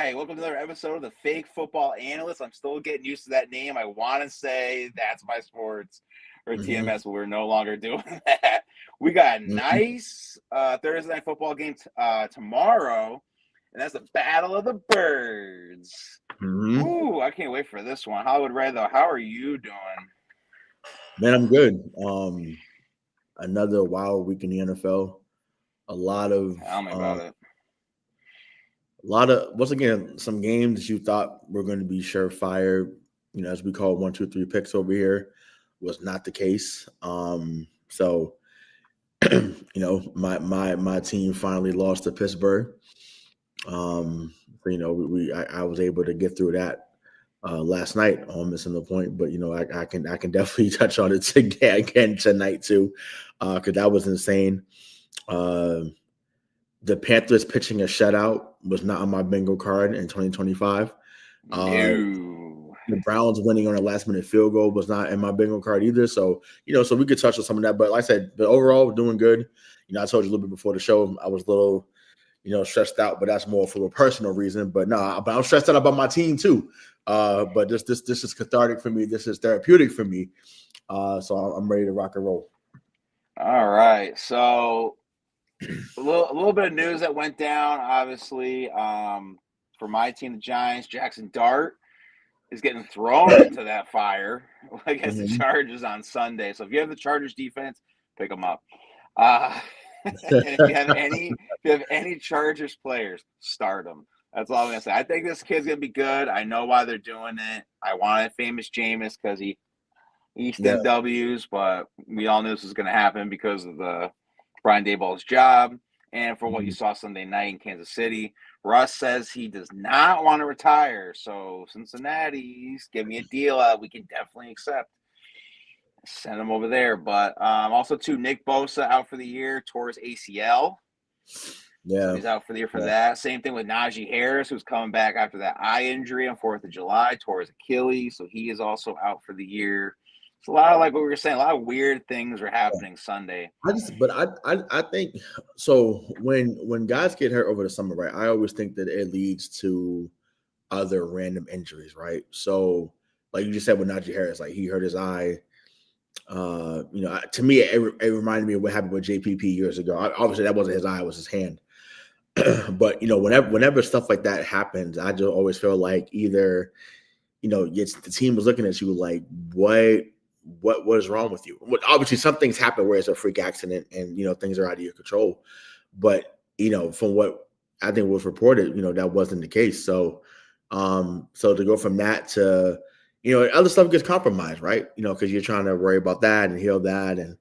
right, welcome to another episode of the Fake Football Analysts. I'm still getting used to that name. I want to say That's My Sports or TMS, but we're no longer doing that. We got a nice Thursday night football game tomorrow, and that's the Battle of the Birds. Ooh, I can't wait for this one. Hollywood Red, though, how are you doing? Man, I'm good. Another wild week in the NFL. Tell me about it. Once again, some games that you thought were going to be surefire, as we call 1, 2, 3 picks over here, was not the case. So my team finally lost to Pittsburgh. I was able to get through that last night on missing the point, but I can definitely touch on it again tonight too, because that was insane. The Panthers pitching a shutout was not on my bingo card in 2025. No. The Browns winning on a last-minute field goal was not in my bingo card either. So, so we could touch on some of that. But like I said, but overall, we're doing good. I told you a little bit before the show, I was a little, stressed out, but that's more for a personal reason. But but I'm stressed out about my team too. But this is cathartic for me. This is therapeutic for me. So I'm ready to rock and roll. All right. So a little bit of news that went down, obviously, for my team, the Giants. Jackson Dart is getting thrown into that fire against the Chargers on Sunday. So if you have the Chargers defense, pick them up. And if you have any Chargers players, start them. That's all I'm gonna say. I think this kid's gonna be good. I know why they're doing it. I wanted famous Jameis because he eats them W's, but we all knew this was gonna happen because of the Brian Daboll's job, and for what you saw Sunday night in Kansas City. Russ says he does not want to retire, so Cincinnati's give me a deal we can definitely accept. Send him over there. But also, too, Nick Bosa out for the year, tore his ACL. Yeah. So he's out for the year for that. Same thing with Najee Harris, who's coming back after that eye injury on 4th of July, tore his Achilles, so he is also out for the year. It's a lot of, like what we were saying, a lot of weird things are happening Sunday. I think so. When guys get hurt over the summer, right? I always think that it leads to other random injuries, right? So, like you just said with Najee Harris, like he hurt his eye. To me, it reminded me of what happened with JPP years ago. Obviously, that wasn't his eye; it was his hand. But whenever stuff like that happens, I just always feel like either, the team was looking at you like, what is wrong with you? Obviously, some things happen where it's a freak accident and things are out of your control. But from what I think was reported, that wasn't the case. So, so to go from that to other stuff gets compromised, right? Because you're trying to worry about that and heal that, and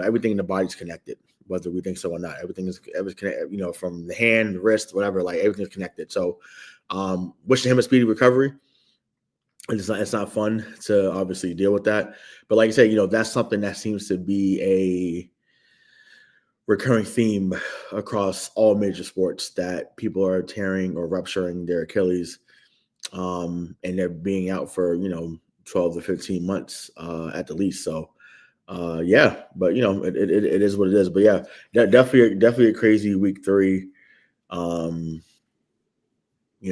everything in the body's connected, whether we think so or not. Everything is connected. From the hand, the wrist, whatever. Like everything's connected. So, wishing him a speedy recovery. It's not fun to obviously deal with that. But like I said, that's something that seems to be a recurring theme across all major sports, that people are tearing or rupturing their Achilles, and they're being out for 12 to 15 months at the least. So but it is what it is. But yeah, definitely a crazy week 3. Like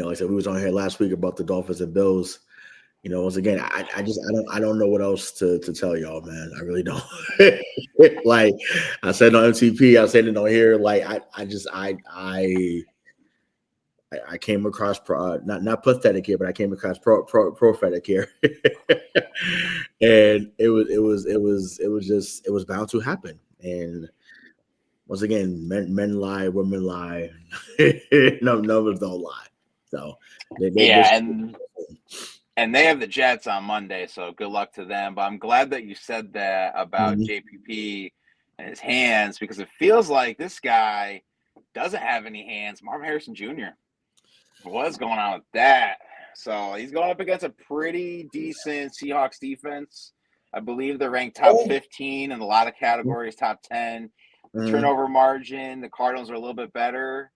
I said, we was on here last week about the Dolphins and Bills. Once again, I don't know what else to tell y'all, man. I really don't. Like I said on MTP, I said it on here. Like I came across not pathetic here, but I came across prophetic here, and it was bound to happen. And once again, men lie, women lie, no numbers don't lie. So and they have the Jets on Monday, so good luck to them. But I'm glad that you said that about JPP and his hands, because it feels like this guy doesn't have any hands. Marvin Harrison Jr. What's going on with that? So he's going up against a pretty decent Seahawks defense. I believe they're ranked top 15 in a lot of categories, top 10. Turnover margin, the Cardinals are a little bit better.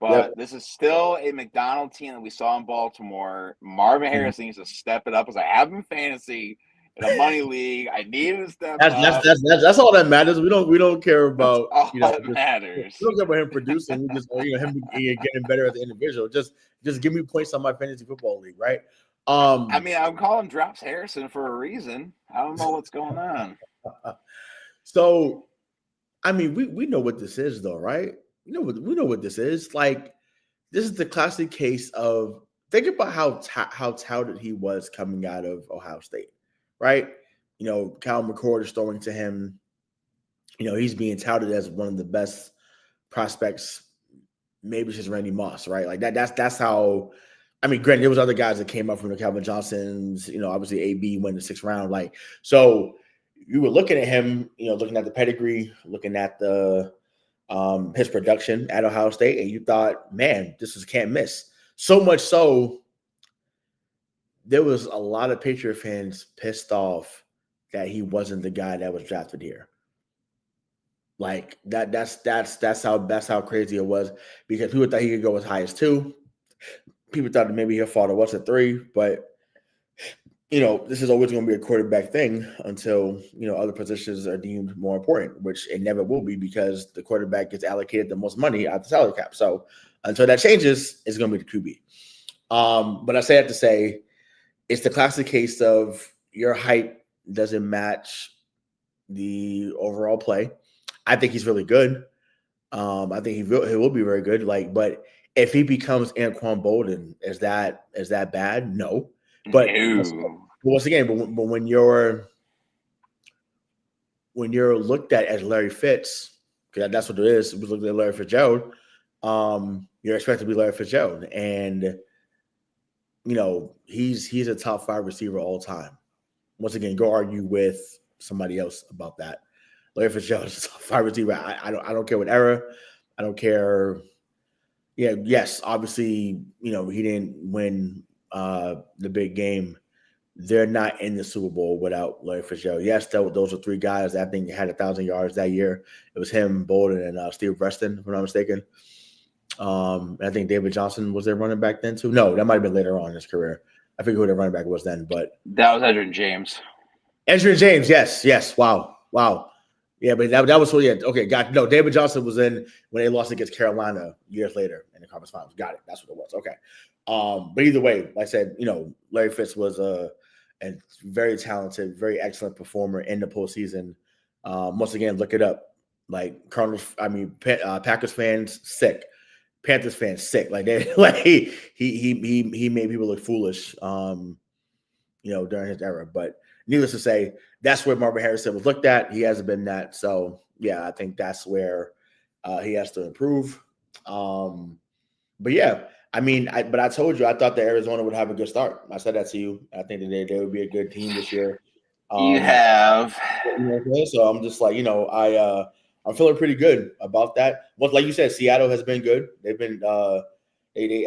But this is still a McDonald team that we saw in Baltimore. Marvin Harrison needs to step it up, as I have in fantasy, in a money league. I needed to step That's up. that's all that matters. We don't care about All that matters. we don't care about him producing. We just him getting better as an individual. Just give me points on my fantasy football league, right? I mean, I'm calling drops Harrison for a reason. I don't know what's going on. So, I mean, we know what this is, though, right? We know what this is. Like, this is the classic case of think about how touted he was coming out of Ohio State, right? Cal McCord is throwing to him. He's being touted as one of the best prospects, maybe since Randy Moss, right? Like that's how. I mean, granted, there was other guys that came up from the Calvin Johnsons. Obviously AB went in the 6th round. Like, so you were looking at him, looking at the pedigree, looking at the his production at Ohio State, and you thought, man, this is can't miss. So much so, there was a lot of Patriot fans pissed off that he wasn't the guy that was drafted here. Like that's how crazy it was, because people thought he could go as high as 2. People thought that maybe he'll fall to what's a 3, but this is always going to be a quarterback thing until other positions are deemed more important, which it never will be because the quarterback gets allocated the most money out the salary cap. So until that changes, it's going to be the QB. But I say that to say it's the classic case of your height doesn't match the overall play. I think he's really good. I think he will be very good. But if he becomes Anquan Bolden, is that bad? No. But once again, but when you're looked at as Larry Fitz, because that's what it is. We looked at Larry Fitzgerald. You're expected to be Larry Fitzgerald, and he's a top 5 receiver all time. Once again, go argue with somebody else about that. Larry Fitzgerald is a top 5 receiver. I don't care what era. I don't care. Yeah, yes, obviously, he didn't win the big game. They're not in the Super Bowl without Larry Fitzgerald. Yes, those are 3 guys that I think had 1,000 yards that year. It was him, Bolden, and Steve Preston, if I'm not mistaken. I think David Johnson was their running back then too. No, that might have been later on in his career. I forget who their running back was then, but that was Edgerrin James. Edgerrin James, yes. Wow. Yeah, but that was so yeah. Okay, got no. David Johnson was in when they lost against Carolina years later in the conference finals. Got it. That's what it was. Okay. But either way, like I said, Larry Fitz was a very talented, very excellent performer in the postseason. Once again, look it up. Like Cardinals, Packers fans sick, Panthers fans sick. Like they he made people look foolish. During his era, but needless to say, that's where Marvin Harrison was looked at. He hasn't been that. So, yeah, I think that's where he has to improve. But, yeah, I told you I thought that Arizona would have a good start. I said that to you. I think that they would be a good team this year. You have. So I'm just like, I'm feeling pretty good about that. But like you said, Seattle has been good. They've been I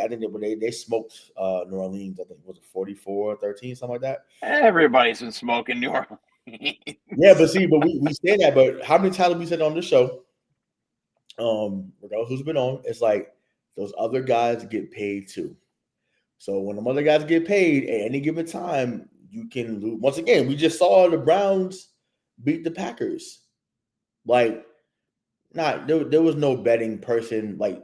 think they smoked New Orleans. I think was it 44-13, something like that. Everybody's been smoking New Orleans. Yeah, but we say that, but how many times have we said on this show? Regardless who's been on, it's like those other guys get paid too. So when the other guys get paid at any given time, you can lose. Once again, we just saw the Browns beat the Packers. Like, there was no betting person like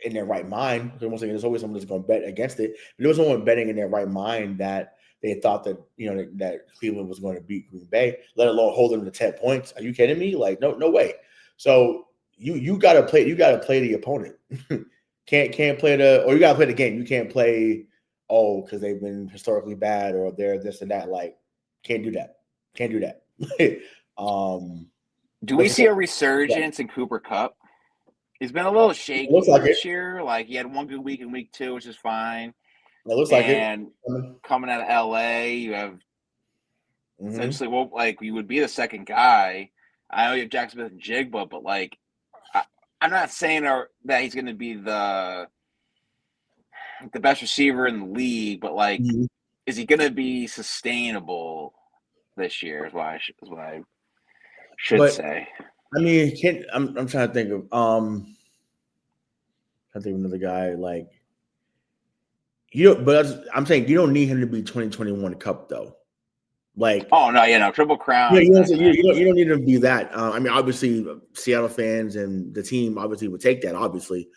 in their right mind. Because once again, there's always someone that's going to bet against it. But there was no one betting in their right mind that they thought that that Cleveland was going to beat Green Bay, let alone hold them to 10 points. Are you kidding me? Like, no way. So you got to play. You got to play the opponent. can't play or you got to play the game. You can't play because they've been historically bad or they're this and that. Like, can't do that. Do we see a resurgence in Cooper Kupp? He's been a little shaky this year. Like, he had one good week in week 2, which is fine. It looks like it. And coming out of LA, you have essentially you would be the second guy. I know you have Jack Smith and Jigba, but like, I'm not saying that he's going to be the best receiver in the league, but like, is he going to be sustainable this year? Is what I should say. I mean, I'm trying to think of another guy like but I'm saying you don't need him to be 2021 Cup though. Like, Oh no, Triple yeah, Crown. you don't need to be that. I mean, obviously, Seattle fans and the team obviously would take that, obviously.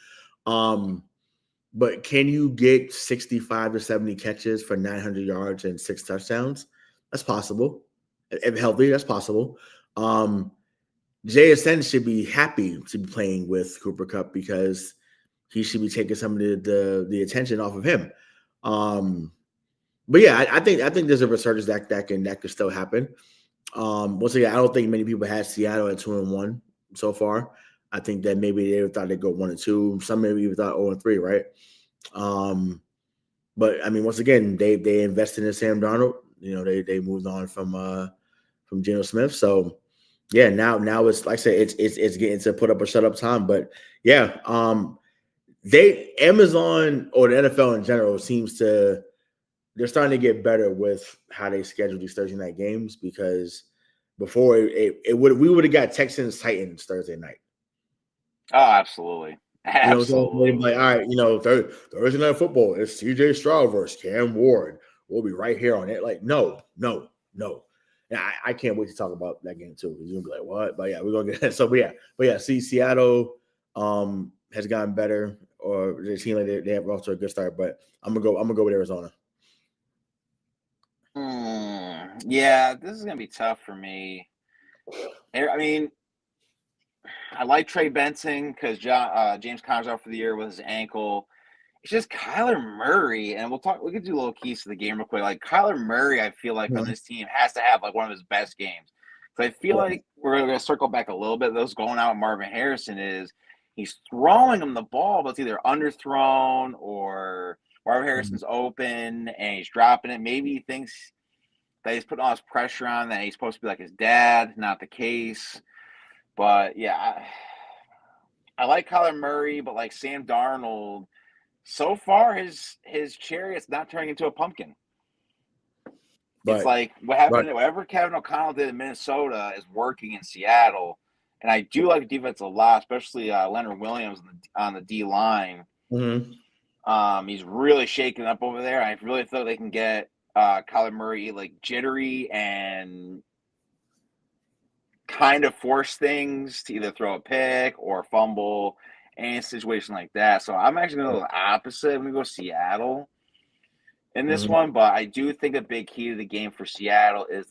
But can you get 65 to 70 catches for 900 yards and 6 touchdowns? That's possible. If healthy, that's possible. JSN should be happy to be playing with Cooper Kupp because he should be taking some of the attention off of him. But yeah, I think there's a resurgence that can still happen. Once again, I don't think many people had Seattle at 2-1 so far. I think that maybe they thought they'd go 1-2. Some maybe even thought 0-3, right? But I mean, once again, they invested in Sam Darnold. They moved on from Geno Smith. So yeah, now it's like I said, it's getting to put up or shut up time. But yeah, Amazon or the NFL in general they're starting to get better with how they schedule these Thursday night games because before we would have got Texans Titans Thursday night. Oh, absolutely. Absolutely. Like, all right, Thursday night football, it's CJ Stroud versus Cam Ward. We'll be right here on it. Like, no. And I can't wait to talk about that game too. You're gonna be like, what? But yeah, we're gonna get that. So but yeah, see, Seattle has gotten better, or they seem like they have off to a good start. But I'm gonna go with Arizona. Yeah, this is gonna be tough for me. I mean, I like Trey Benson because James Conner's out for the year with his ankle. It's just Kyler Murray, and we could do little keys to the game real quick. Like Kyler Murray, I feel like on this team has to have like one of his best games. So I feel like we're going to circle back a little bit. Those going out with Marvin Harrison is he's throwing him the ball, but it's either underthrown or Marvin Harrison's open and he's dropping it. Maybe he thinks that he's putting all this pressure on that he's supposed to be like his dad. Not the case. But yeah, I like Kyler Murray, but like Sam Darnold, so far his chariot's not turning into a pumpkin. It's like what happened. Whatever Kevin O'Connell did in Minnesota is working in Seattle, and I do like defense a lot, especially Leonard Williams on the D line. He's really shaking up over there. I really feel they can get Kyler Murray like jittery and kind of force things to either throw a pick or fumble, any situation like that. So I'm actually going to go the opposite. I'm going to go Seattle in this one, but I do think a big key to the game for Seattle is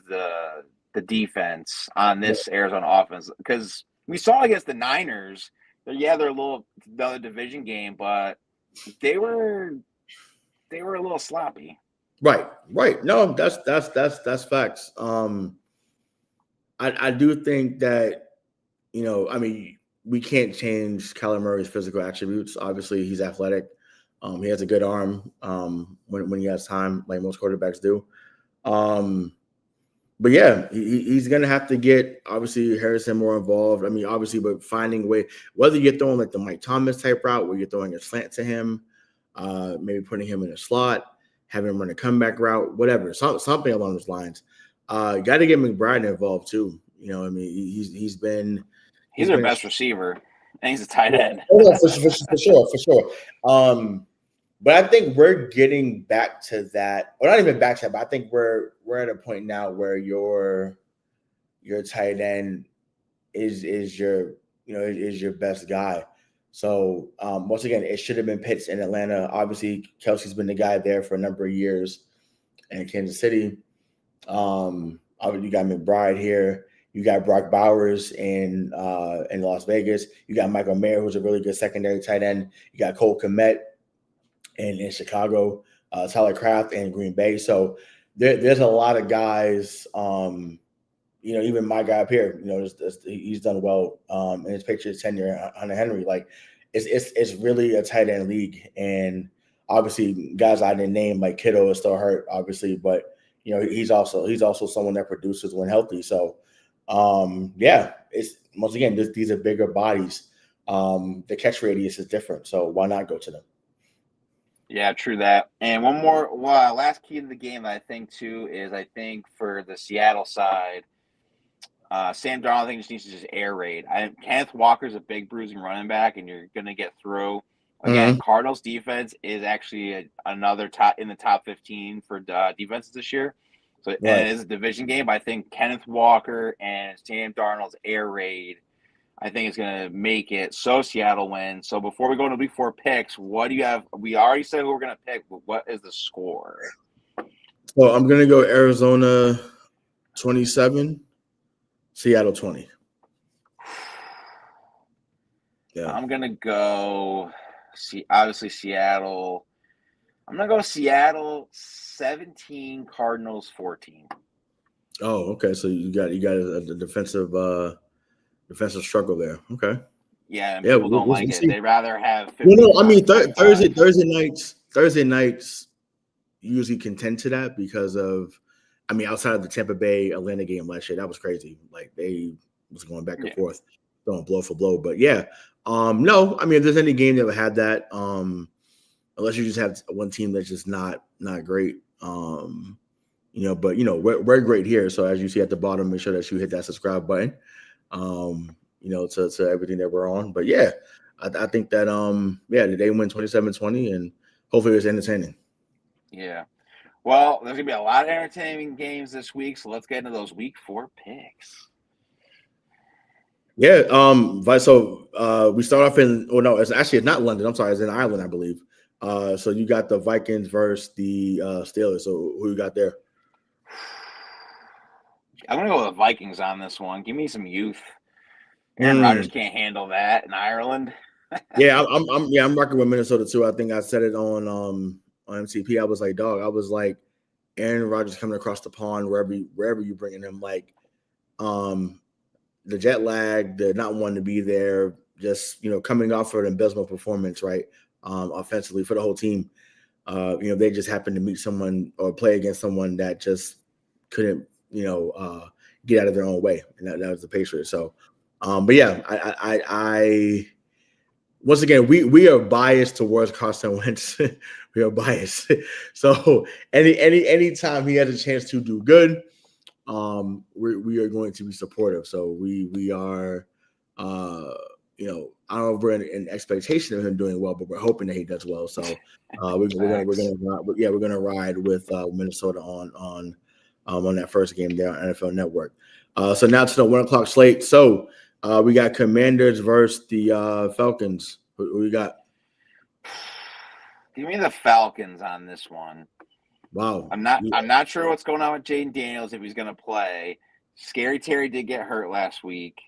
the defense on this Arizona offense, because we saw against the Niners. They're another division game, but they were a little sloppy. Right. No, that's facts. I do think that I mean, we can't change Kyler Murray's physical attributes. Obviously, he's athletic. He has a good arm when he has time, like most quarterbacks do. But yeah, he's going to have to get, obviously, Harrison more involved. I mean, obviously, but finding a way, whether you're throwing like the Mike Thomas type route where you're throwing a slant to him, maybe putting him in a slot, having him run a comeback route, whatever, something along those lines. Got to get McBride involved too. I mean, he's their best receiver, and he's a tight end. for sure. But I think we're getting back to that, or not even back to that, but I think we're at a point now where your tight end is your best guy. So once again, it should have been Pitts in Atlanta. Obviously, Kelsey's been the guy there for a number of years in Kansas City. Obviously, you got McBride here. You got Brock Bowers in Las Vegas. You got Michael Mayer, who's a really good secondary tight end. You got Cole Kmet in Chicago, Tyler Kraft in Green Bay. So there's a lot of guys. Even my guy up here, he's done well in his Patriots tenure. Hunter Henry, like it's really a tight end league, and obviously guys I didn't name like Kittle is still hurt, obviously, but he's also someone that produces when healthy. So it's once again these are bigger bodies. The catch radius is different, so why not go to them? Yeah, true that. And one more last key to the game that I think too is I think for the Seattle side, Sam Darnold I think just needs to just air raid. Kenneth Walker's a big bruising running back, and you're going to get through. Again, Cardinals defense is actually another top in the top 15 for defenses this year. So and Right. it is a division game. But I think Kenneth Walker and Sam Darnold's air raid, I think, is going to make it so Seattle wins. So before we go into week 4 picks, what do you have? We already said who we're going to pick, but what is the score? So I'm gonna go Arizona 27, Seattle 20. Yeah. I'm going to go obviously Seattle. I'm going to go Seattle 17, Cardinals 14. Oh, okay. So you got a defensive struggle there. Okay. Yeah, and Yeah, people don't like it. see. They'd rather have 50. Well, no, I mean Thursday nights usually contend to that because of, I mean, outside of the Tampa Bay Atlanta game last year, that was crazy. Like they was going back and forth, going blow for blow. But yeah, no, I mean, if there's any game that would have that, unless you just have one team that's just not great, but we're great here. So as you see at the bottom, make sure that you hit that subscribe button, to everything that we're on. But yeah, I think that they win 27-20 and hopefully it's entertaining. Yeah. Well, there's gonna be a lot of entertaining games this week, so let's get into those week 4 picks. Yeah. So we start off it's not London. I'm sorry, it's in Ireland, I believe. So you got the Vikings versus the Steelers. So who you got there? I'm gonna go with the Vikings on this one. Give me some youth. Aaron Rodgers can't handle that in Ireland. Yeah, I'm rocking with Minnesota too. I think I said it on MCP. I was like, dog. I was like, Aaron Rodgers coming across the pond wherever you bringing him. Like, the jet lag, the not wanting to be there, just coming off of an abysmal performance, right? Offensively for the whole team. They just happened to meet someone or play against someone that just couldn't, get out of their own way, and that was the Patriots. So, but yeah, I once again we are biased towards Carson Wentz. We are biased. So any time he has a chance to do good, we are going to be supportive. So we are, I don't know if we're in expectation of him doing well, but we're hoping that he does well. So we're gonna ride with Minnesota on that first game there on NFL Network. So now to the 1:00 slate. So we got Commanders versus the Falcons. Who you got? Give me the Falcons on this one. Wow. I'm not sure what's going on with Jaden Daniels if he's going to play. Scary Terry did get hurt last week,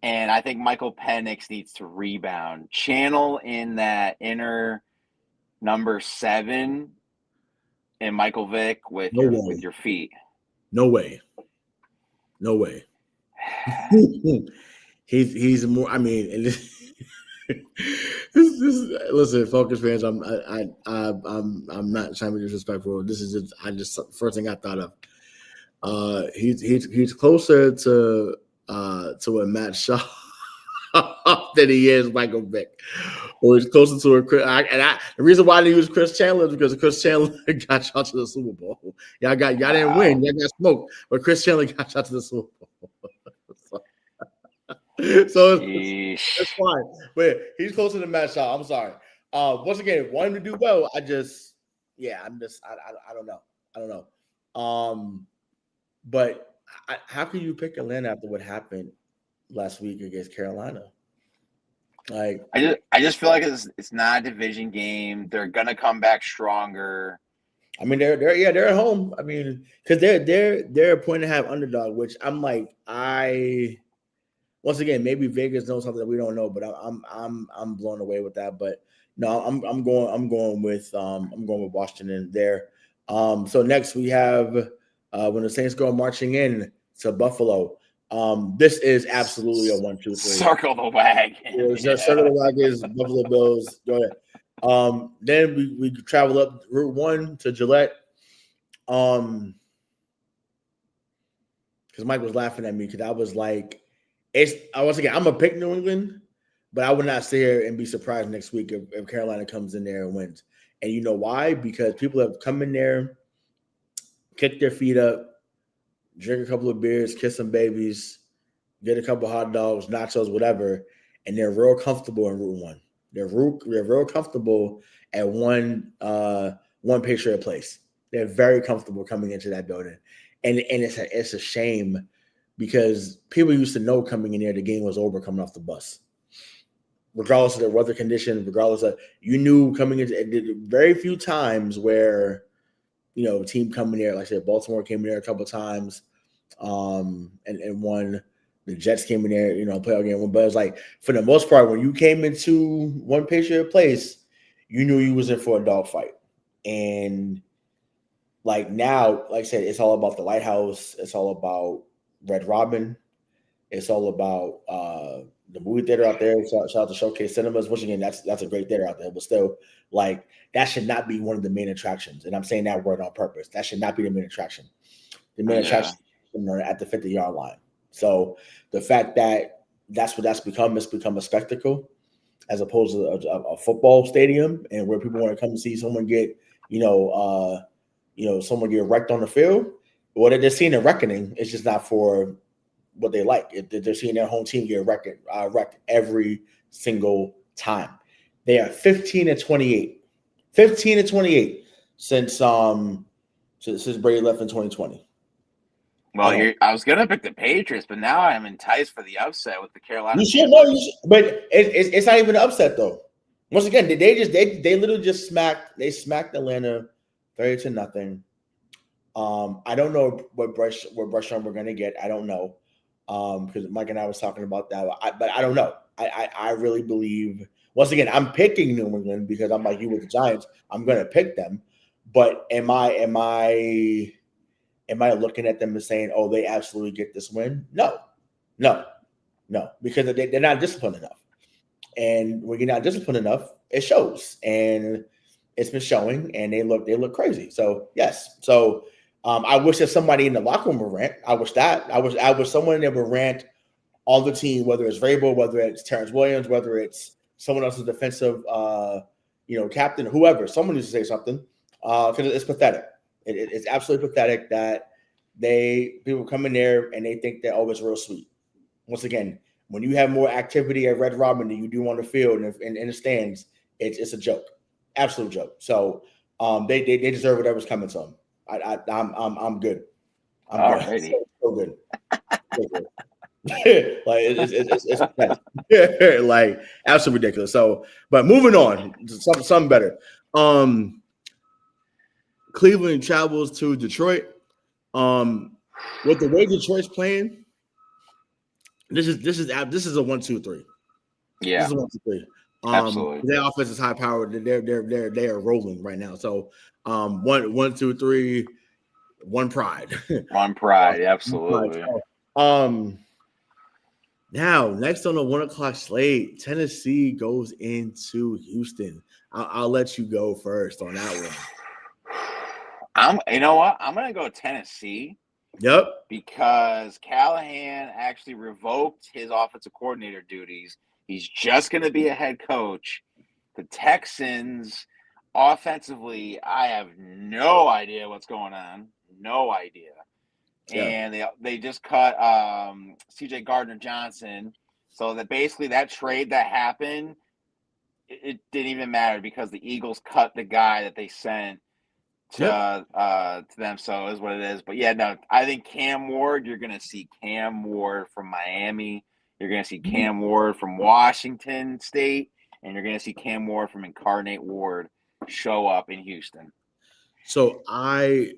and I think Michael Penix needs to rebound. Channel in that inner number 7 and Michael Vick with your feet. No way. He's more. I mean, listen, Falcons fans. I'm not trying to be disrespectful. This is just first thing I thought of. He's closer to a Matt Shaw than he is Michael Vick, or he's closer to the reason why I didn't use Chris Chandler is because Chris Chandler got y'all to the Super Bowl. Y'all didn't win. Y'all got smoked, but Chris Chandler got y'all to the Super Bowl. So it's fine. But he's closer to Matt Shaw. I'm sorry. Once again, want him to do well. I don't know. But how can you pick Atlanta after what happened last week against Carolina? Like, I just feel like it's not a division game. They're gonna come back stronger. I mean, they're at home. I mean, because they're a point and a half underdog, which I'm like, once again, maybe Vegas knows something that we don't know, but I'm blown away with that. But no, I'm going with Washington there. So next we have when the Saints go marching in to Buffalo. This is absolutely a 1, 2, 3. Circle the wagon. Circle the wagons, Buffalo Bills. Go ahead. Then we travel up Route 1 to Gillette. Because Mike was laughing at me because I was like, once again, I'm gonna pick New England, but I would not sit here and be surprised next week if Carolina comes in there and wins. And you know why? Because people have come in there, kicked their feet up, drink a couple of beers, kiss some babies, get a couple of hot dogs, nachos, whatever, and they're real comfortable in Route 1. They're real comfortable at one Patriot place. They're very comfortable coming into that building, and it's a shame because people used to know coming in there the game was over coming off the bus, regardless of the weather condition, regardless of you knew coming into very few times where team coming there, like I said, Baltimore came in there a couple of times, and won. The Jets came in there, playoff game. But it's like for the most part, when you came into one Patriot place, you knew you was in for a dogfight. And like now, like I said, it's all about the Lighthouse. It's all about Red Robin. It's all about the movie theater out there. Shout out to Showcase Cinemas, which again, that's a great theater out there. But still, like that should not be one of the main attractions. And I'm saying that word on purpose. That should not be the main attraction. The main attraction at the 50-yard line. So the fact that that's what that's become, it's become a spectacle as opposed to a football stadium and where people want to come and see someone get, someone get wrecked on the field. What they're seeing a reckoning, it's just not for what they like. They're seeing their home team get wrecked every single time. They are 15-28. 15-28 since Brady left in 2020. Well, I was gonna pick the Patriots, but now I'm enticed for the upset with the Carolina. You should, but it's not even an upset though. Once again, they literally just smacked Atlanta 30-0. I don't know what brush we're gonna get. I don't know because Mike and I was talking about that, but I don't know. I really believe. Once again, I'm picking New England because I'm like you with the Giants. I'm gonna pick them, but am I looking at them and saying, "Oh, they absolutely get this win"? No, because they're not disciplined enough. And when you're not disciplined enough, it shows, and it's been showing. And they look crazy. So yes, I wish that somebody in the locker room would rant. I wish someone that would rant on the team, whether it's Vrabel, whether it's Terrence Williams, whether it's someone else's defensive, captain, whoever. Someone needs to say something because it's pathetic. It's absolutely pathetic that people come in there and they think that it's real sweet. Once again, when you have more activity at Red Robin than you do on the field and in the stands, it's a joke, absolute joke. So they deserve whatever's coming to them. I'm good. Alrighty. So good. So good. Like it's pathetic. Like absolutely ridiculous. So, but moving on, something better. Cleveland travels to Detroit. With the way Detroit's playing, this is a 1-2-3. Yeah, this is a 1-2-3. Absolutely. Their offense is high powered. They are rolling right now. So 1-2-3, one pride. One pride, absolutely. Now next on the 1:00 slate, Tennessee goes into Houston. I'll let you go first on that one. You know what? I'm gonna go Tennessee. Yep. Because Callahan actually revoked his offensive coordinator duties. He's just gonna be a head coach. The Texans, offensively, I have no idea what's going on. No idea. Yeah. And they just cut C.J. Gardner-Johnson. So that basically that trade that happened, it didn't even matter because the Eagles cut the guy that they sent to them. So it is what it is. But yeah, no, I think Cam Ward, you're going to see Cam Ward from Miami. You're going to see Cam Ward from Washington State. And you're going to see Cam Ward from Incarnate Ward show up in Houston. So I'm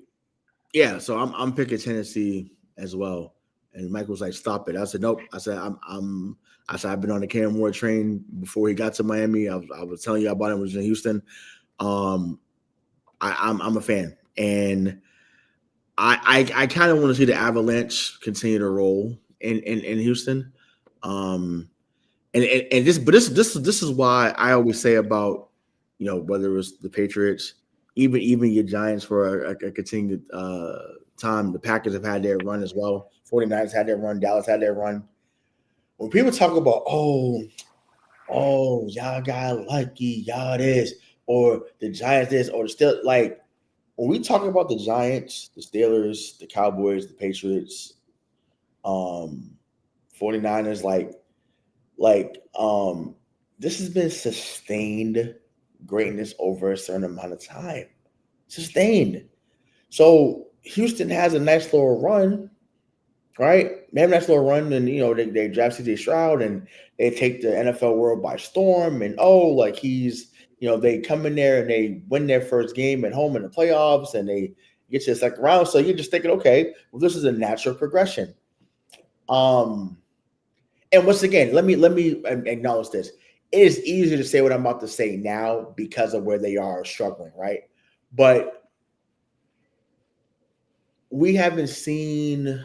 picking Tennessee as well. And Mike was like, "Stop it." I said, "Nope." I said, I've been on the Cam Ward train before he got to Miami. I was telling you about him when he was in Houston. I'm a fan, and I kind of want to see the Avalanche continue to roll in Houston. This is why I always say about whether it was the Patriots, even your Giants for a continued time. The Packers have had their run as well. 49ers had their run. Dallas had their run. When people talk about y'all got lucky, y'all this, or the Giants this, or the still like when we talk about the Giants, the Steelers, the Cowboys, the Patriots, 49ers, this has been sustained greatness over a certain amount of time. Sustained. So Houston has a nice little run, right? They have a nice little run, and they draft CJ Stroud, and they take the NFL world by storm. And like they come in there and they win their first game at home in the playoffs, and they get to the second round. So you're just thinking, okay, well, this is a natural progression. And once again, let me acknowledge this. It is easier to say what I'm about to say now because of where they are struggling, right? But we haven't seen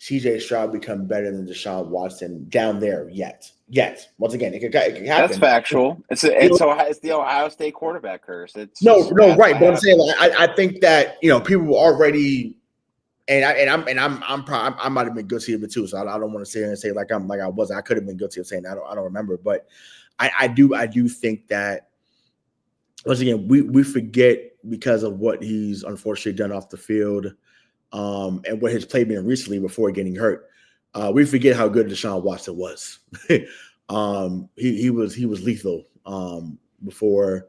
CJ Stroud become better than Deshaun Watson down there yet. Once again, it could happen. That's factual. It's the Ohio State quarterback curse. It's no, right. But I'm saying, I think that people already, and I might have been guilty of it too. So I don't want to sit here and say I could have been guilty of saying I don't remember, but I do think that once again we forget because of what he's unfortunately done off the field. And what his play been recently before getting hurt. We forget how good Deshaun Watson was. He was lethal before,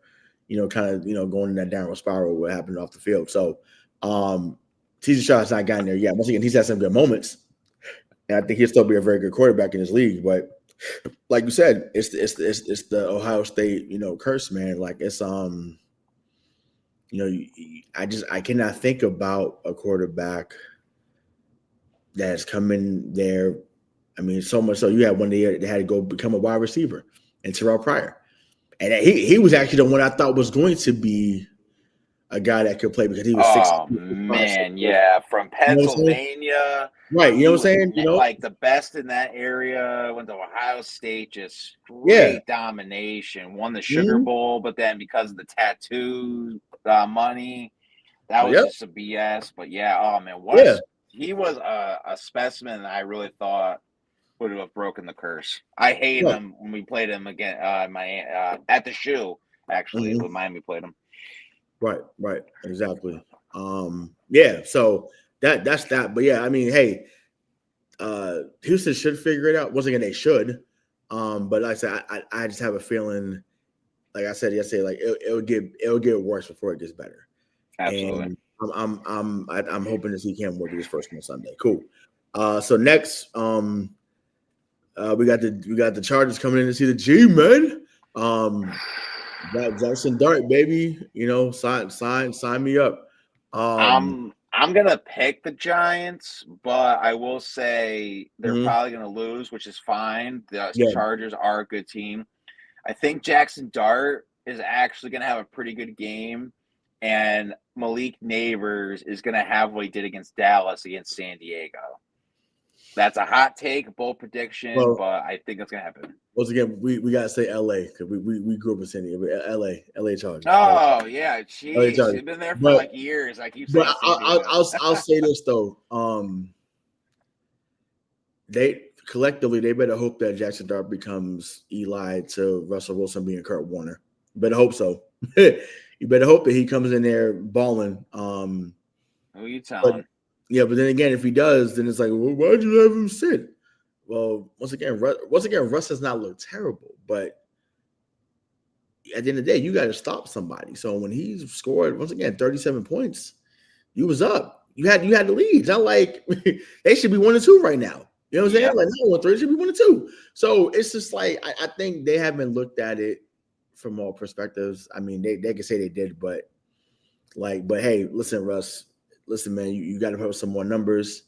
going in that downward spiral, what happened off the field. So TJ Stroud's not gotten there yet. Once again, he's had some good moments. And I think he'll still be a very good quarterback in this league. But like you said, it's the Ohio State, curse, man. Like it's I cannot think about a quarterback that's coming there. I mean, so much so you had one day they had to go become a wide receiver, and Terrell Pryor, and he was actually the one I thought was going to be a guy that could play because he was 6. Oh man, yeah, from Pennsylvania, right? You know what I'm saying? Like the best in that area. Went to Ohio State, just great domination. Won the Sugar Bowl, but then because of the tattoo money, that was just a BS. But he was a specimen that I really thought would have broken the curse. I hated him when we played him again. At the shoe actually when Miami played him. Right, exactly. So that's that. But yeah, I mean, hey, Houston should figure it out. Once again, they should. But like I said, I just have a feeling, like I said yesterday, like it'll get worse before it gets better. Absolutely. And I'm hoping to see Cam work this first one Sunday. Cool. So next, we got the Chargers coming in to see the G men. That Jackson Dart, baby, sign me up. I'm gonna pick the Giants, but I will say they're probably gonna lose, which is fine. The Chargers are a good team. I think Jackson Dart is actually gonna have a pretty good game, and Malik Neighbors is gonna have what he did against Dallas against San Diego. That's a hot take, bold prediction, but I think it's gonna happen. Once again, we gotta say LA because we grew up in San Diego. LA Chargers. Oh yeah, geez, you've been there for years. I keep saying. But I'll say this though. They collectively better hope that Jackson Dart becomes Eli to Russell Wilson being Kurt Warner. You better hope so. You better hope that he comes in there balling. Who are you telling? But then again, if he does, then it's like, well, why'd you have him sit? Well, once again, Russ does not look terrible, but at the end of the day, you got to stop somebody. So when he scored, once again, 37 points, you was up. You had the lead. It's not like they should be 1-2 right now. You know what I'm saying? Like not 1-3, it should be 1-2. So it's just like I think they haven't looked at it from all perspectives. I mean, they can say they did, but hey, listen, Russ. Listen, man, you got to put up some more numbers.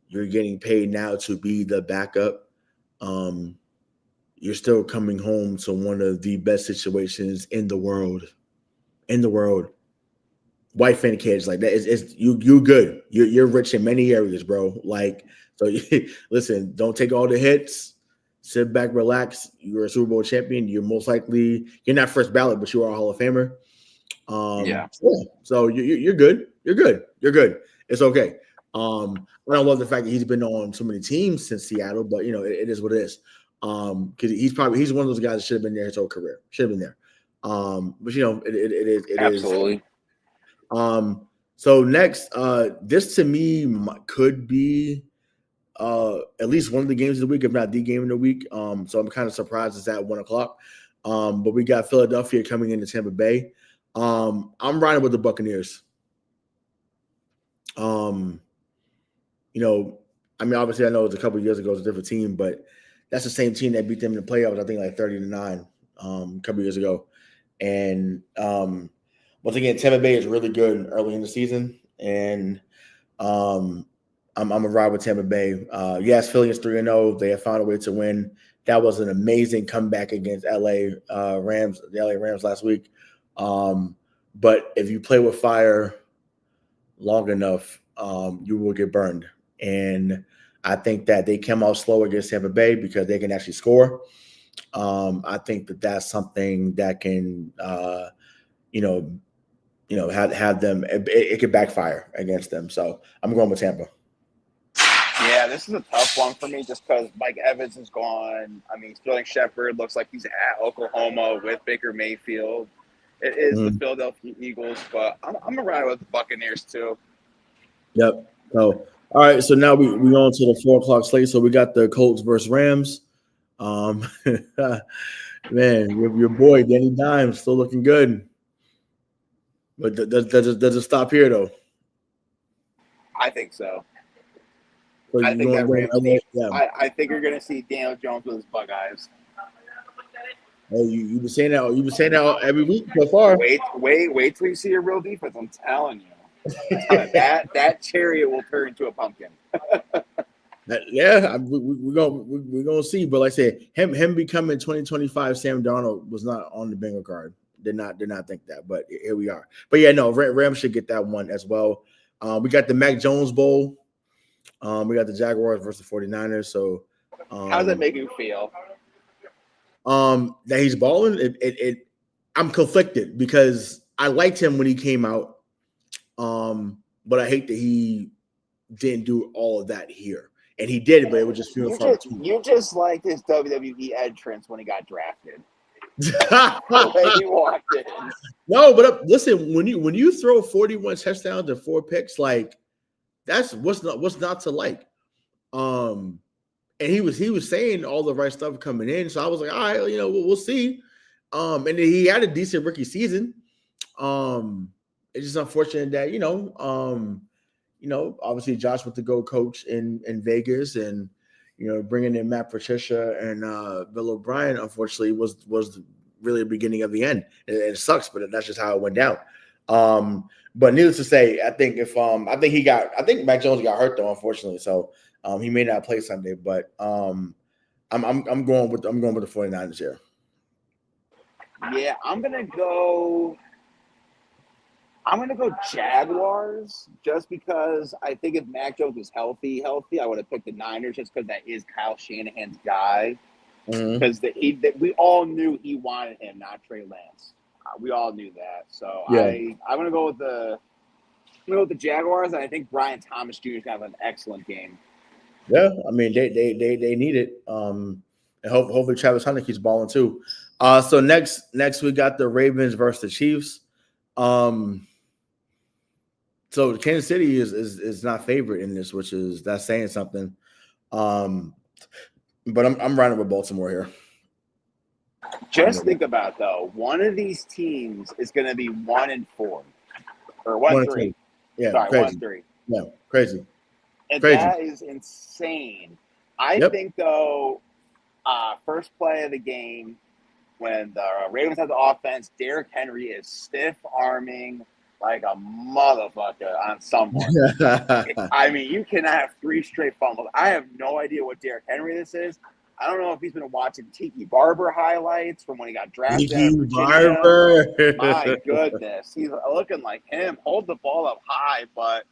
You're getting paid now to be the backup. You're still coming home to one of the best situations in the world. White fan kids, like that is you good. You're rich in many areas, bro. Like, so listen, don't take all the hits. Sit back, relax. You're a Super Bowl champion. You're most likely you're not first ballot, but you are a Hall of Famer. So you're good. You're good. It's okay. I don't love the fact that he's been on so many teams since Seattle, but it is what it is. Because he's one of those guys that should have been there his whole career. Should have been there. But it absolutely. So next, this to me could be at least one of the games of the week, if not the game of the week. So I'm kind of surprised it's at 1:00. But we got Philadelphia coming into Tampa Bay. I'm riding with the Buccaneers. Um, you know, I mean, obviously, I know it was a couple of years ago, it was a different team, but that's the same team that beat them in the playoffs. I think like 30-9 a couple of years ago. And once again, Tampa Bay is really good early in the season, and I'm a ride with Tampa Bay. Yes, Philly is 3-0. They have found a way to win. That was an amazing comeback against LA Rams, the LA Rams last week. But if you play with fire long enough, you will get burned. And I think that they came out slow against Tampa Bay because they can actually score. I think that that's something that can, have them. It could backfire against them. So I'm going with Tampa. Yeah, this is a tough one for me just because Mike Evans is gone. I mean, Sterling Shepard looks like he's at Oklahoma with Baker Mayfield. It is the Philadelphia Eagles, but I'm going to ride with the Buccaneers too. Yep. So, all right. So now we on to the 4:00 slate. So we got the Colts versus Rams. Man, your boy Danny Dimes still looking good, but does it stop here though? I think so. So I think that Rams team. yeah. I think you're going to see Daniel Jones with his Buckeyes. Hey, you've been saying that. You've been saying that every week so far. Wait till you see a real defense. I'm telling you, that chariot will turn into a pumpkin. Yeah, we're gonna see. But like I said, him becoming 2025 Sam Darnold was not on the bingo card. Did not think that, but here we are. But yeah, no, Rams should get that one as well. We got the Mac Jones Bowl. We got the Jaguars versus the 49ers. So how does that make you feel? That he's balling. I'm conflicted because I liked him when he came out. But I hate that he didn't do all of that here. And he did, but it was just few and far between. You just liked his WWE entrance when he got drafted. The way he walked in. No, but listen, when you throw 41 touchdowns and 4 picks, like that's what's not to like. And he was saying all the right stuff coming in, so I was like, all right, we'll see. And then he had a decent rookie season. It's just unfortunate that obviously Josh went to go coach in Vegas, and bringing in Matt Patricia and Bill O'Brien, unfortunately, was really the beginning of the end. And it sucks, but that's just how it went down. But needless to say, I think I think Mac Jones got hurt though, unfortunately. So he may not play Sunday, but I'm going with the 49ers here. Yeah, I'm gonna go Jaguars just because I think if Mac Jones was healthy, I would have picked the Niners just because that is Kyle Shanahan's guy. Because we all knew he wanted him, not Trey Lance. We all knew that. So yeah. I'm gonna go with the Jaguars, and I think Brian Thomas Jr. is gonna have an excellent game. Yeah, I mean they need it. And hopefully Travis Hunter keeps balling too. So next we got the Ravens versus the Chiefs. So Kansas City is not favorite in this, that's saying something. But I'm riding with Baltimore here. Just think about though, one of these teams is going to be 1-4 or 1-3. Yeah, sorry, crazy. 1-3. Yeah, crazy. And crazy. That is insane. I think though, first play of the game when the Ravens have the offense, Derrick Henry is stiff arming like a motherfucker on someone. I mean, you cannot have 3 straight fumbles. I have no idea what Derrick Henry this is. I don't know if he's been watching Tiki Barber highlights from when he got drafted. Tiki Barber. My goodness. He's looking like him. Hold the ball up high, but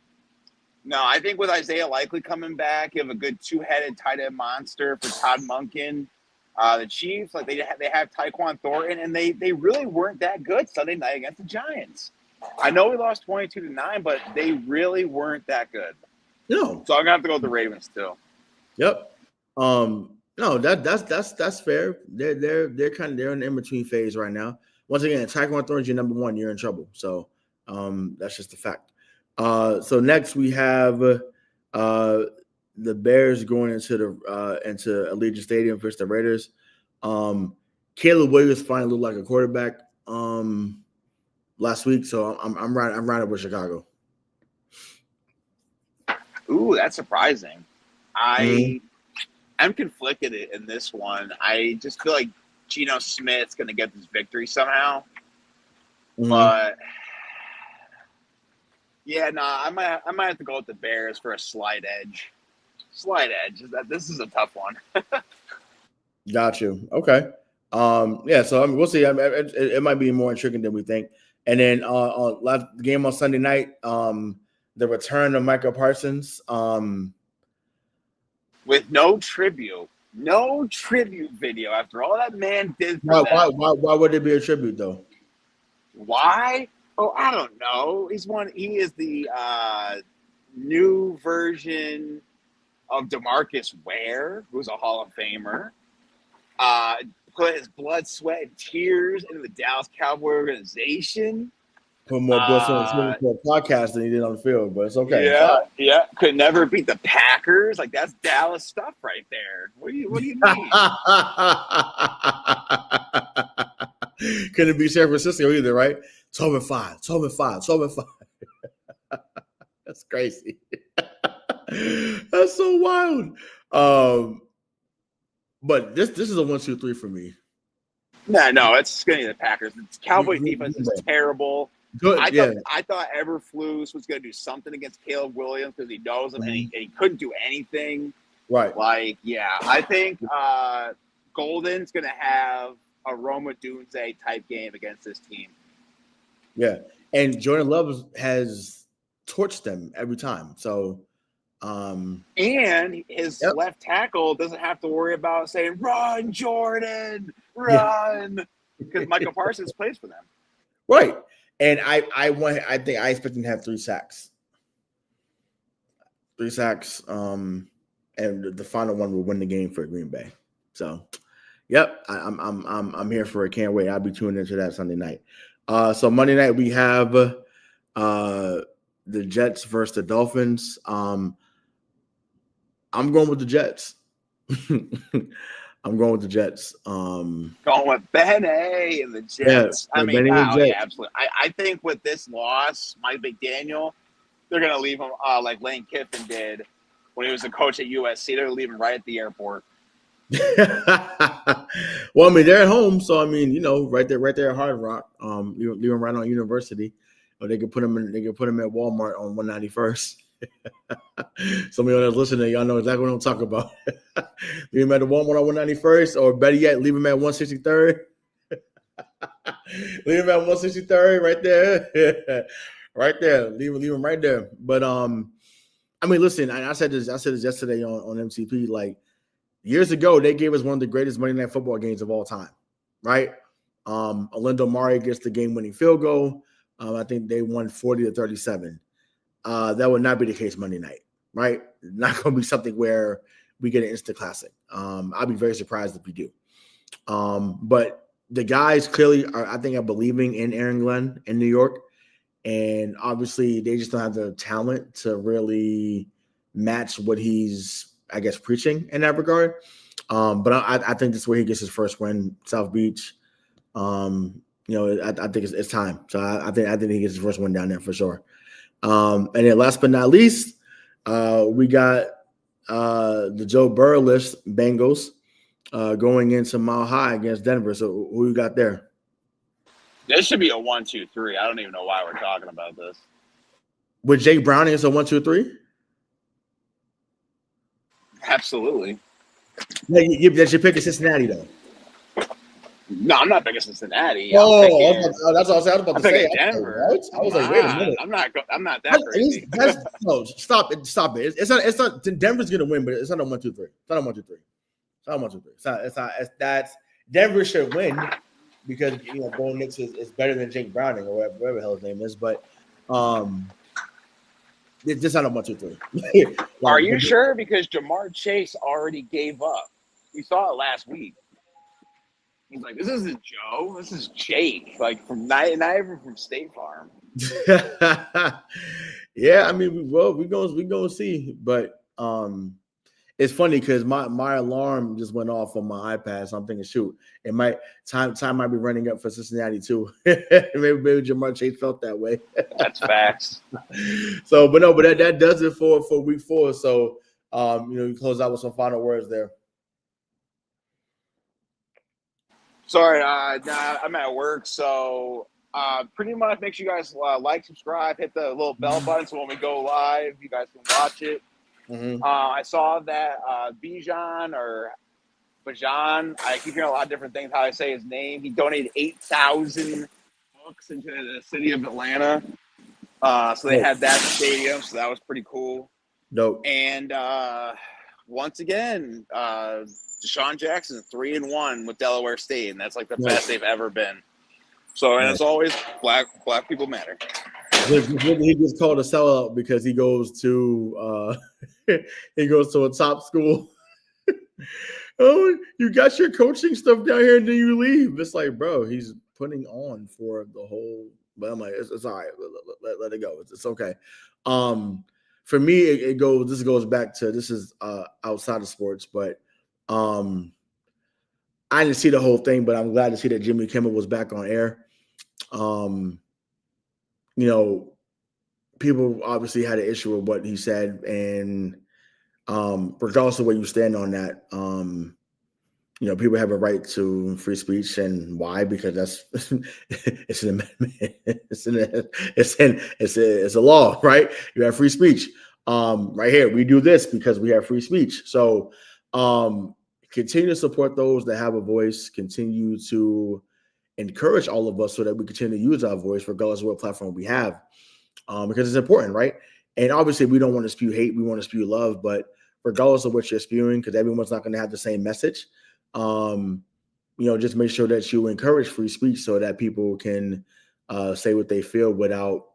no, I think with Isaiah Likely coming back, you have a good 2-headed tight end monster for Todd Monken. The Chiefs, like they have Tyquan Thornton, and they really weren't that good Sunday night against the Giants. I know we lost 22-9, but they really weren't that good. No. So I'm gonna have to go with the Ravens too. Yep. No, that's fair. They're kind of in the in-between phase right now. Once again, Tyquan Thornton's your number 1, you're in trouble. So that's just a fact. So next we have the Bears going into Allegiant Stadium versus the Raiders. Caleb Williams finally looked like a quarterback last week, so I'm riding with Chicago. Ooh, that's surprising. Mhm. I'm conflicted in this one. I just feel like Geno Smith's going to get this victory somehow. Mhm. But yeah, no, I might have to go with the Bears for a slight edge. Slight edge. This is a tough one. Got you. Okay. Yeah. So I mean, we'll see. I mean, it might be more intriguing than we think. And then on last game on Sunday night, the return of Michael Parsons. With no tribute video after all that man did for Why, them. why, why, why would it be a tribute though? Why? Oh, I don't know. He is the new version of DeMarcus Ware, who's a Hall of Famer. Put his blood, sweat, and tears into the Dallas Cowboy organization. Put more books on the podcast than he did on the field, but it's okay. It's Yeah, yeah. Could never beat the Packers. Like that's Dallas stuff right there. What do you mean? Couldn't be San Francisco either, right? 12-5, 12-5, 12-5. That's crazy. That's so wild. But this is a 1-2-3 for me. No, it's going to be the Packers. The Cowboys defense is terrible. Good, I thought Eberflus was going to do something against Caleb Williams because he knows him, and he couldn't do anything. Right. Like, yeah, I think Golden's going to have a Roma Dunze type game against this team. Yeah, and Jordan Love has torched them every time. So, and his left tackle doesn't have to worry about saying "Run, Jordan, run," because Michael Parsons plays for them. Right, and I expect him to have 3 sacks. 3 sacks. And the final one will win the game for Green Bay. So, yep, I'm here for it. Can't wait. I'll be tuning into that Sunday night. So Monday night we have the Jets versus the Dolphins. I'm going with the Jets. I'm going with the Jets. Going with Benny and the Jets. Yeah, I mean, wow, yeah, absolutely. I think with this loss, Mike McDaniel, they're going to leave him like Lane Kiffin did when he was a coach at USC. They're going to leave him right at the airport. Well, I mean, they're at home, so I mean, you know, right there at Hard Rock. You leave them right on University, or they could put them at Walmart on 191st. Some of y'all that's listening, y'all know exactly what I'm talking about. Leave them at the Walmart on 191st, or better yet, leave them at 163rd. Leave them at 163rd, right there, right there. Leave them right there. But I mean, listen, I said this yesterday on MCP. Like years ago, they gave us one of the greatest Monday Night Football games of all time, right? Orlando Murray gets the game-winning field goal. I think they won 40-37. That would not be the case Monday night, right? Not going to be something where we get an instant classic. I'll be very surprised if we do. But the guys clearly are believing in Aaron Glenn in New York. And obviously they just don't have the talent to really match what he's, I guess, preaching in that regard. But I think this is where he gets his first win, South Beach. You know, I think it's time. So I think he gets his first win down there for sure. And then last but not least, we got the Joe Burrow-less Bengals going into Mile High against Denver. So who you got there? This should be a 1-2-3. I don't even know why we're talking about this. With Jake Browning, it's a 1-2-3? Absolutely. Yeah, that's your pick of Cincinnati, though. No, I'm not picking Cincinnati. That's what I was about to say. Denver. I was like, wait a minute. I'm not that crazy. No, stop it. It's not. Denver's gonna win, but it's not a 1-2-3. It's not a 1-2-3. It's not a 1-2-3. It's not. That's Denver should win because you know Bo Nix is better than Jake Browning or whatever the hell his name is, but it's just not a 1-2-3. Are you sure? Because Jamar Chase already gave up. We saw it last week. He's like, this isn't Joe. This is Jake. Like from not even from State Farm. Yeah, I mean, we gonna see, but it's funny because my alarm just went off on my iPad. So I'm thinking, shoot, it might time might be running up for Cincinnati too. maybe Jamar Chase felt that way. That's facts. So, but that does it for week 4. So, you close out with some final words there. Sorry, I'm at work, so pretty much make sure you guys like, subscribe, hit the little bell button so when we go live, you guys can watch it. Mm-hmm. I saw that Bijan or Bajan, I keep hearing a lot of different things how I say his name. He donated 8,000 books into the city of Atlanta. So they had that at the stadium, so that was pretty cool. Dope. And once again, Deshaun Jackson 3-1 with Delaware State, and that's like the best they've ever been. So, and as always, black people matter. He gets called a sellout because he goes to a top school. Oh, you got your coaching stuff down here, and then you leave. It's like, bro, he's putting on for the whole. But I'm like, it's all right. Let it go. It's okay. For me, it goes. This goes back to this is outside of sports, but I didn't see the whole thing, but I'm glad to see that Jimmy Kimmel was back on air. People obviously had an issue with what he said, and regardless of where you stand on that, people have a right to free speech, and why? Because that's it's an amendment, it's a law, right? You have free speech. Right here, we do this because we have free speech. So, continue to support those that have a voice. Continue to encourage all of us so that we continue to use our voice, regardless of what platform we have, because it's important, right? And obviously, we don't want to spew hate; we want to spew love. But regardless of what you're spewing, because everyone's not going to have the same message, just make sure that you encourage free speech so that people can say what they feel without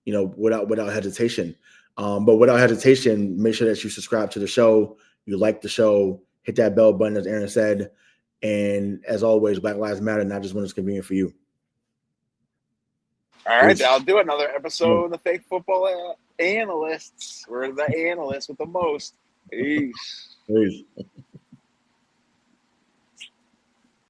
hesitation. But without hesitation, make sure that you subscribe to the show, you like the show, hit that bell button, as Aaron said. And as always, Black Lives Matter, not just when it's convenient for you. All right, I'll do another episode of the Fake Football Analysts. We're the analysts with the most. Peace. Peace.